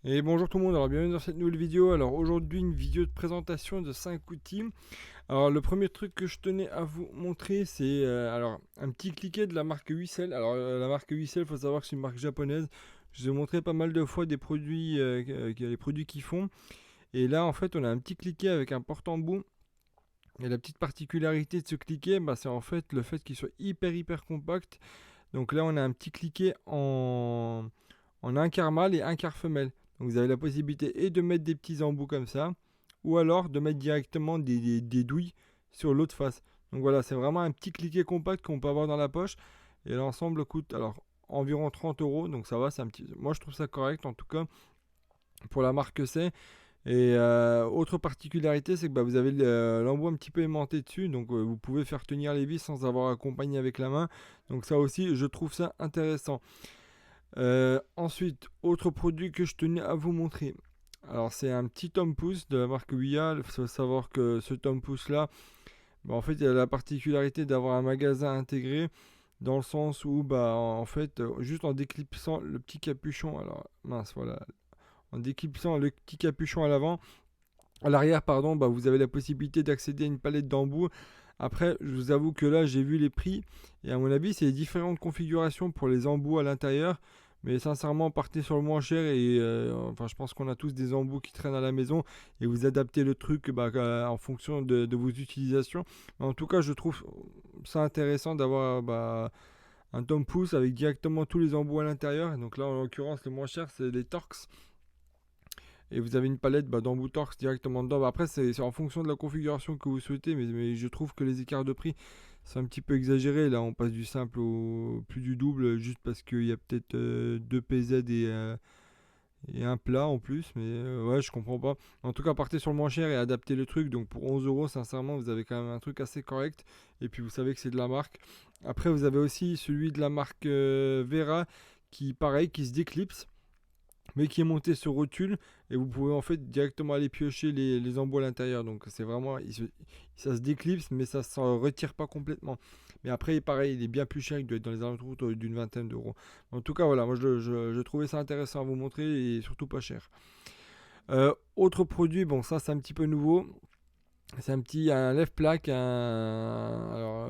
Et bonjour tout le monde, alors bienvenue dans cette nouvelle vidéo. Alors aujourd'hui une vidéo de présentation de 5 outils. Alors le premier truc que je tenais à vous montrer c'est alors un petit cliquet de la marque Wissel. Alors la marque Wissel, il faut savoir que c'est une marque japonaise. Je vous ai montré pas mal de fois des produits, les produits qu'ils font. Et là en fait on a un petit cliquet avec un porte-embout. Et la petite particularité de ce cliquet, bah, c'est en fait le fait qu'il soit hyper compact. Donc là on a un petit cliquet en un quart mâle et un quart femelle. Donc vous avez la possibilité et de mettre des petits embouts comme ça, ou alors de mettre directement des douilles sur l'autre face. Donc voilà, c'est vraiment un petit cliquet compact qu'on peut avoir dans la poche. Et l'ensemble coûte alors environ 30 euros. Donc ça va, c'est un petit. Moi je trouve ça correct en tout cas pour la marque que c'est. Et autre particularité, c'est que bah, vous avez l'embout un petit peu aimanté dessus, donc vous pouvez faire tenir les vis sans avoir accompagné avec la main. Donc ça aussi, je trouve ça intéressant. Ensuite, autre produit que je tenais à vous montrer. Alors c'est un petit tome pouce de la marque Ouya. Il faut savoir que ce tome pouce là, bah, en fait il a la particularité d'avoir un magasin intégré dans le sens où bah en fait juste en déclipsant le petit capuchon, alors mince voilà, en déclipsant le petit capuchon à l'avant, à l'arrière pardon, bah, vous avez la possibilité d'accéder à une palette d'embouts. Après, je vous avoue que là, j'ai vu les prix et à mon avis, c'est différentes configurations pour les embouts à l'intérieur. Mais sincèrement, partez sur le moins cher et enfin, je pense qu'on a tous des embouts qui traînent à la maison et vous adaptez le truc bah, en fonction de vos utilisations. En tout cas, je trouve ça intéressant d'avoir bah, un tome pouce avec directement tous les embouts à l'intérieur. Donc là, en l'occurrence, le moins cher, c'est les Torx. Et vous avez une palette bah, d'embouts Torx directement dedans. Bah, après, c'est en fonction de la configuration que vous souhaitez, mais je trouve que les écarts de prix, c'est un petit peu exagéré. Là, on passe du simple au plus du double, juste parce qu'il y a peut-être 2 PZ et un plat en plus. Mais ouais, je comprends pas. En tout cas, partez sur le moins cher et adaptez le truc. Donc pour 11 euros, sincèrement, vous avez quand même un truc assez correct. Et puis vous savez que c'est de la marque. Après, vous avez aussi celui de la marque Vera qui, pareil, qui se déclipse mais qui est monté sur rotule et vous pouvez en fait directement aller piocher les embouts à l'intérieur. Donc c'est vraiment, ça se déclipse mais ça ne se retire pas complètement. Mais après pareil, il est bien plus cher, il doit être dans les alentours d'une vingtaine d'euros. En tout cas voilà, moi je trouvais ça intéressant à vous montrer et surtout pas cher. Autre produit, bon ça c'est un petit peu nouveau. C'est un lève-plaque, alors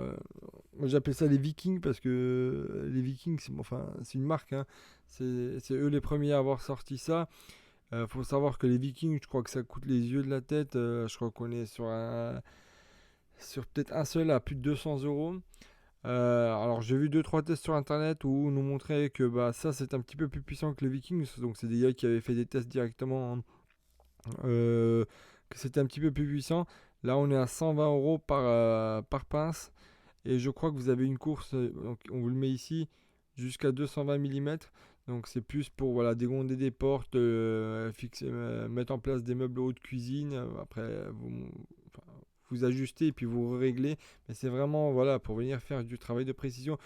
moi j'appelle ça les Vikings parce que les Vikings, c'est une marque, hein. C'est eux les premiers à avoir sorti ça. Faut savoir que les Vikings, je crois que ça coûte les yeux de la tête. Je crois qu'on est sur peut-être un seul à plus de 200 euros. Alors j'ai vu deux trois tests sur internet où on nous montrait que bah ça c'est un petit peu plus puissant que les Vikings. Donc c'est des gars qui avaient fait des tests directement, que c'était un petit peu plus puissant. Là on est à 120 euros par pince. Et je crois que vous avez une course, donc on vous le met ici, jusqu'à 220 mm. Donc c'est plus pour voilà, dégonder des portes, mettre en place des meubles haute cuisine. Après, enfin, vous ajustez et puis vous réglez. Mais c'est vraiment voilà, pour venir faire du travail de précision.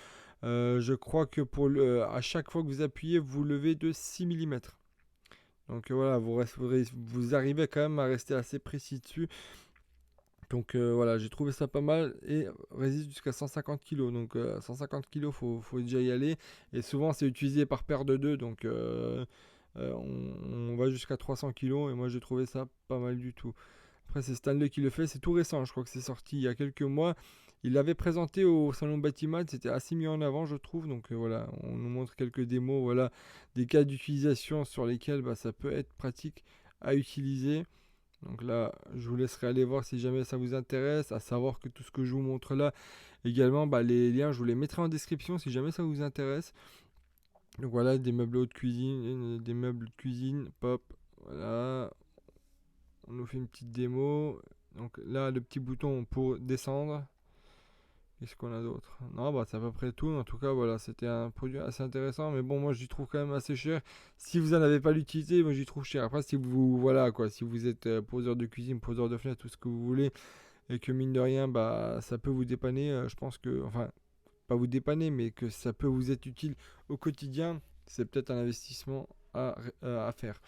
Je crois que à chaque fois que vous appuyez, vous levez de 6 mm. Donc voilà, vous arrivez quand même à rester assez précis dessus. Donc voilà, j'ai trouvé ça pas mal et résiste jusqu'à 150 kg. Donc 150 kg, faut déjà y aller. Et souvent, c'est utilisé par paire de deux. Donc on va jusqu'à 300 kg. Et moi, j'ai trouvé ça pas mal du tout. Après, c'est Stanley qui le fait. C'est tout récent. Je crois que c'est sorti il y a quelques mois. Il l'avait présenté au salon Batimat. C'était assez mis en avant, je trouve. Donc voilà, on nous montre quelques démos. Voilà, des cas d'utilisation sur lesquels bah, ça peut être pratique à utiliser. Donc là, je vous laisserai aller voir si jamais ça vous intéresse. À savoir que tout ce que je vous montre là, également, bah, les liens, je vous les mettrai en description si jamais ça vous intéresse. Donc voilà, des meubles haute cuisine, des meubles de cuisine, pop. Voilà, on nous fait une petite démo. Donc là, le petit bouton pour descendre. Qu'est-ce qu'on a d'autre? Non, bah c'est à peu près tout. En tout cas, voilà, c'était un produit assez intéressant. Mais bon, moi, j'y trouve quand même assez cher. Si vous n'en avez pas l'utilité, moi, j'y trouve cher. Après, si vous, voilà, quoi, si vous êtes poseur de cuisine, poseur de fenêtre, tout ce que vous voulez, et que mine de rien, bah, ça peut vous dépanner, je pense que, enfin, pas vous dépanner, mais que ça peut vous être utile au quotidien, c'est peut-être un investissement à faire.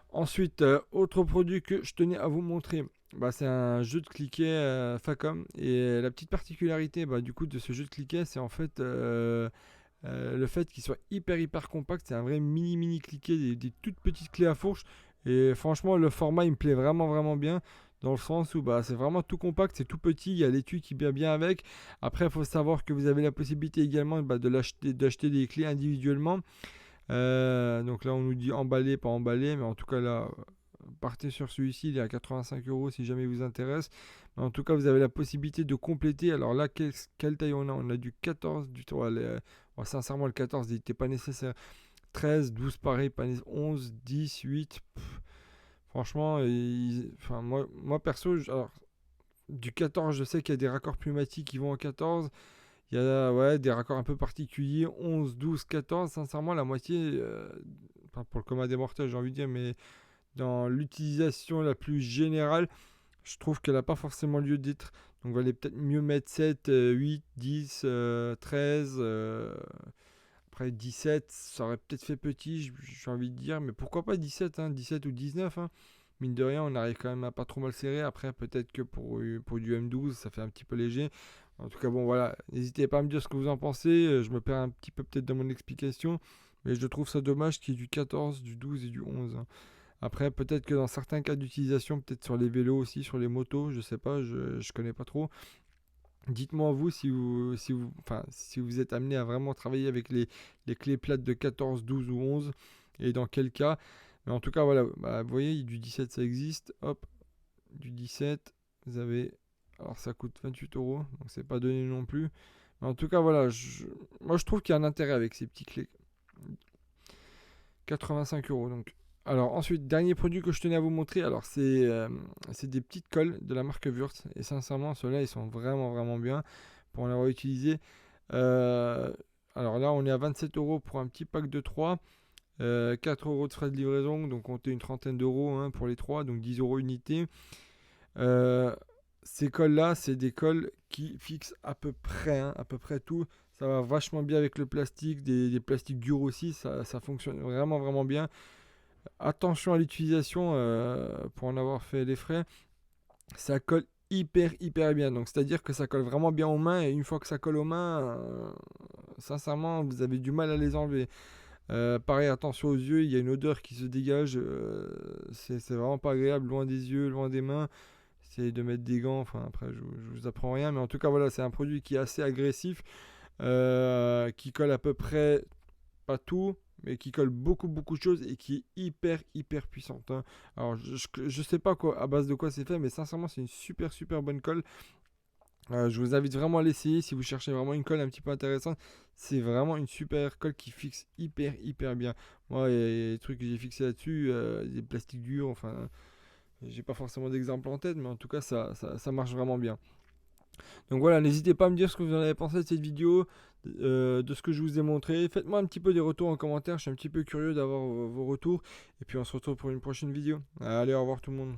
Ensuite, autre produit que je tenais à vous montrer, bah, c'est un jeu de cliquet Facom. Et la petite particularité bah, du coup de ce jeu de cliquet, c'est en fait le fait qu'il soit hyper compact, c'est un vrai mini cliquet, des toutes petites clés à fourche. Et franchement, le format il me plaît vraiment bien. Dans le sens où c'est vraiment tout compact, c'est tout petit, il y a l'étui qui vient bien avec. Après, il faut savoir que vous avez la possibilité également d'acheter des clés individuellement. Donc là, on nous dit emballé, pas emballé, mais en tout cas là, partez sur celui-ci, il est à 85 € si jamais il vous intéresse. Mais en tout cas, vous avez la possibilité de compléter. Alors là, quelle taille on a? On a du 14, sincèrement, le 14 il n'était pas nécessaire. 13, 12 pareil, pas 11, 10, 8. Franchement, moi perso, alors, du 14, je sais qu'il y a des raccords pneumatiques qui vont en 14. Il y a des raccords un peu particuliers. 11, 12, 14. Sincèrement, la moitié, pour le commun des mortels, j'ai envie de dire, mais dans l'utilisation la plus générale, je trouve qu'elle n'a pas forcément lieu d'être. Donc, il valait peut-être mieux mettre 7, 8, 10, 13. Après 17, ça aurait peut-être fait petit, j'ai envie de dire, mais pourquoi pas 17, 17 ou 19. Mine de rien, on arrive quand même à pas trop mal serrer. Après, peut-être que pour du M12, ça fait un petit peu léger. En tout cas, bon, voilà. N'hésitez pas à me dire ce que vous en pensez. Je me perds un petit peu peut-être dans mon explication. Mais je trouve ça dommage qu'il y ait du 14, du 12 et du 11. Après, peut-être que dans certains cas d'utilisation, peut-être sur les vélos aussi, sur les motos, je sais pas, je connais pas trop. Dites-moi vous si vous êtes amené à vraiment travailler avec les clés plates de 14, 12 ou 11 et dans quel cas. Mais en tout cas, voilà, vous voyez, du 17 ça existe. Hop, du 17, vous avez. Alors ça coûte 28 €, donc c'est pas donné non plus. Mais en tout cas, voilà, moi je trouve qu'il y a un intérêt avec ces petits clés. 85 € donc. Alors ensuite, dernier produit que je tenais à vous montrer, alors c'est des petites colles de la marque Wurtz. Et sincèrement, ceux-là, ils sont vraiment bien pour en avoir utilisé. Alors là, on est à 27 € pour un petit pack de 3. 4 € de frais de livraison, donc comptez une trentaine d'euros pour les 3, donc 10 € unité. Ces colles-là, c'est des colles qui fixent à peu près tout. Ça va vachement bien avec le plastique, des plastiques durs aussi, ça fonctionne vraiment bien. Attention à l'utilisation pour en avoir fait les frais. Ça colle hyper bien. Donc c'est-à-dire que ça colle vraiment bien aux mains. Et une fois que ça colle aux mains, sincèrement, vous avez du mal à les enlever. Pareil, attention aux yeux. Il y a une odeur qui se dégage. C'est vraiment pas agréable. Loin des yeux, loin des mains. Essayez de mettre des gants. Enfin après, je vous apprends rien. Mais en tout cas, voilà, c'est un produit qui est assez agressif. Qui colle à peu près pas tout, mais qui colle beaucoup de choses et qui est hyper puissante. Alors je sais pas à base de quoi c'est fait, mais sincèrement c'est une super bonne colle. Je vous invite vraiment à l'essayer si vous cherchez vraiment une colle un petit peu intéressante. C'est vraiment une super colle qui fixe hyper bien. Moi, il y a des trucs que j'ai fixés là-dessus, des plastiques durs, enfin, j'ai pas forcément d'exemple en tête, mais en tout cas ça marche vraiment bien. Donc voilà, n'hésitez pas à me dire ce que vous en avez pensé de cette vidéo, de ce que je vous ai montré. Faites-moi un petit peu des retours en commentaire, je suis un petit peu curieux d'avoir vos retours. Et puis on se retrouve pour une prochaine vidéo. Allez, au revoir tout le monde.